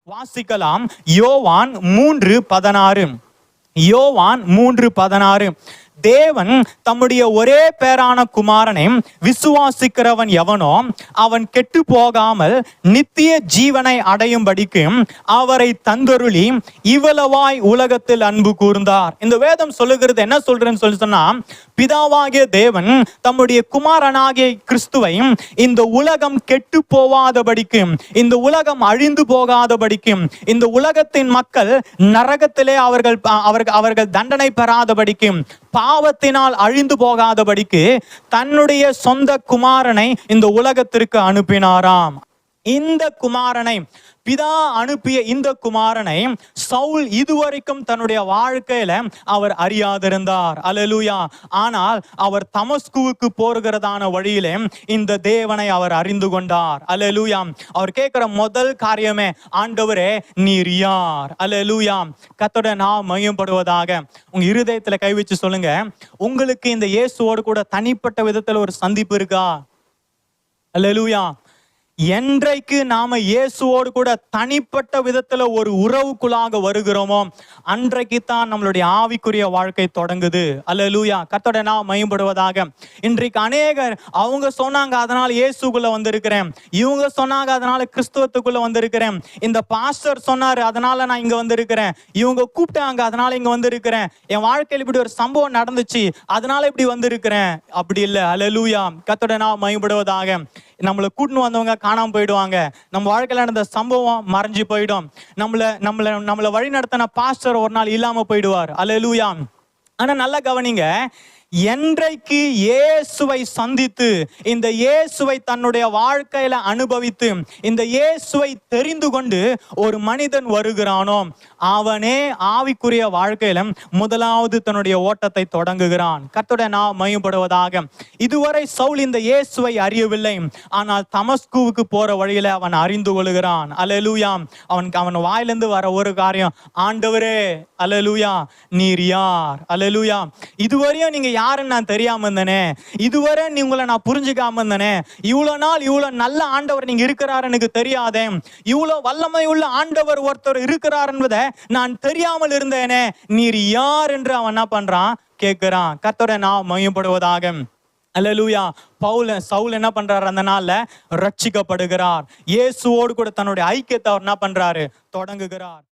வாசிக்கலாம். யோவான் 3:16. யோவான் 3:16. தேவன் தம்முடைய ஒரே பேரான குமாரனை விசுவாசிக்கிறவன் எவனோ அவன் கெட்டு போகாமல் நித்திய ஜீவனை அடையும்படிக்கு அவரை தந்தருளி இவ்வளவாய் உலகத்தில் அன்பு கூர்ந்தார். இந்த வேதம் சொல்லுகிறது என்ன சொல்றேன்னு சொல்லி சொன்னா, பிதாவாகிய தேவன் தம்முடைய குமாரனாகிய கிறிஸ்துவை இந்த உலகம் கெட்டு போகாதபடிக்கு, இந்த உலகம் அழிந்து போகாதபடிக்கு, இந்த உலகத்தின் மக்கள் நரகத்திலே அவர்கள் தண்டனை பெறாதபடிக்கு, பாவத்தினால் அழிந்து போகாதபடிக்கு தன்னுடைய சொந்த குமாரனை இந்த உலகத்திற்கு அனுப்பினாராம். இந்த குமாரனை, பிதா அனுப்பிய இந்த குமாரனை சவுல் இதுவரைக்கும் தன்னுடைய வாழ்க்கையில அவர் அறியாதிருந்தார். அல்லேலூயா. ஆனால் அவர் தமஸ்குவுக்கு போகிறதான வழியிலே இந்த தேவனை அவர் அறிந்து கொண்டார். அல்லேலூயா. அவர் கேட்கிற முதல் காரியமே, ஆண்டவரே நீர் யார்? அல்லேலூயா. கர்த்தருடைய நாமம் மகிமைப்படுவதாக. உங்க இருதயத்துல கை வச்சு சொல்லுங்க, உங்களுக்கு இந்த இயேசுவோடு கூட தனிப்பட்ட விதத்துல ஒரு சந்திப்பு இருக்கா? அல்லேலூயா. என்றைக்கு நாம இயேசுவோடு கூட தனிப்பட்ட விதத்துல ஒரு உறவுக்குள்ளாக வருகிறோமோ அன்றைக்கு தான் நம்மளுடைய ஆவிக்குரிய வாழ்க்கை தொடங்குது. அல்லேலூயா. கர்த்தருடைய நாமம் மகிமைப்படுவதாக. இன்றைக்கு அநேகர் அவங்க சொன்னாங்க அதனால இயேசுக்குள்ள வந்திருக்கிறேன், இவங்க சொன்னாங்க அதனால கிறிஸ்துவத்துக்குள்ள வந்திருக்கிறேன், இந்த பாஸ்டர் சொன்னாரு அதனால நான் இங்க வந்திருக்கிறேன், இவங்க கூப்பிட்டாங்க அதனால இங்க வந்திருக்கிறேன், என் வாழ்க்கையில் இப்படி ஒரு சம்பவம் நடந்துச்சு அதனால இப்படி வந்திருக்கிறேன். அப்படி இல்லை. அல்லேலூயா. கர்த்தருடைய நாமம் மகிமைப்படுவதாக. நம்மளை கூட்டின்னு வந்தவங்க காணாம போயிடுவாங்க, நம்ம வாழ்க்கையில நடந்த சம்பவம் மறைஞ்சு போயிடும், நம்மளை வழி நடத்தின பாஸ்டர் ஒரு நாள் இல்லாம போயிடுவார். அல்லேலூயா. ஆனா நல்லா கவனிங்க, என்றைக்கு இயேசுவை சந்தித்து இந்த இயேசுவை தன்னுடைய வாழ்க்கையில அனுபவித்து இந்த இயேசுவை தெரிந்து கொண்டு ஒரு மனிதன் வருகிறானோ அவனே ஆவிக்குரிய வாழ்க்கையில முதலாவது தன்னுடைய ஓட்டத்தை தொடங்குகிறான். கர்த்தருடைய நாமம் மகிமைப்படுவதாக. இதுவரை சவுல் இந்த இயேசுவை அறியவில்லை, ஆனால் தமஸ்குவுக்கு போற வழியில அவன் அறிந்து கொள்கிறான். அல்லேலூயா. அவன் வாயிலிருந்து வர ஒரு காரியம், ஆண்டவரே அல்லேலூயா நீர் யார்? அல்லேலூயா. இதுவரையும் நீங்க யாருன்னு நான் தெரியாம இருந்தனே, இதுவரை நீ உங்களை நான் புரிஞ்சுக்காம இருந்தனே, இவ்வளவு நாள் இவ்வளவு நல்ல ஆண்டவர் நீங்க இருக்கிறார் எனக்கு தெரியாதே, இவ்வளவு வல்லமை உள்ள ஆண்டவர் ஒருத்தர் இருக்கிறார் என்பதை நான் தெரியாமல் இருந்தேனே, நீர் யார் என்று அவன் என்ன பண்றான்? கேட்கிறான். கர்த்தருடைய நாமம் மகிமைப்படுவதாக. அல்லேலூயா. சவுல் என்ன பண்றாரு? அந்த நாள்ல ரட்சிக்கப்படுகிறார். இயேசுவோடு கூட தன்னுடைய ஐக்கியத்தை அவர் என்ன பண்றாரு? தொடங்குகிறார்.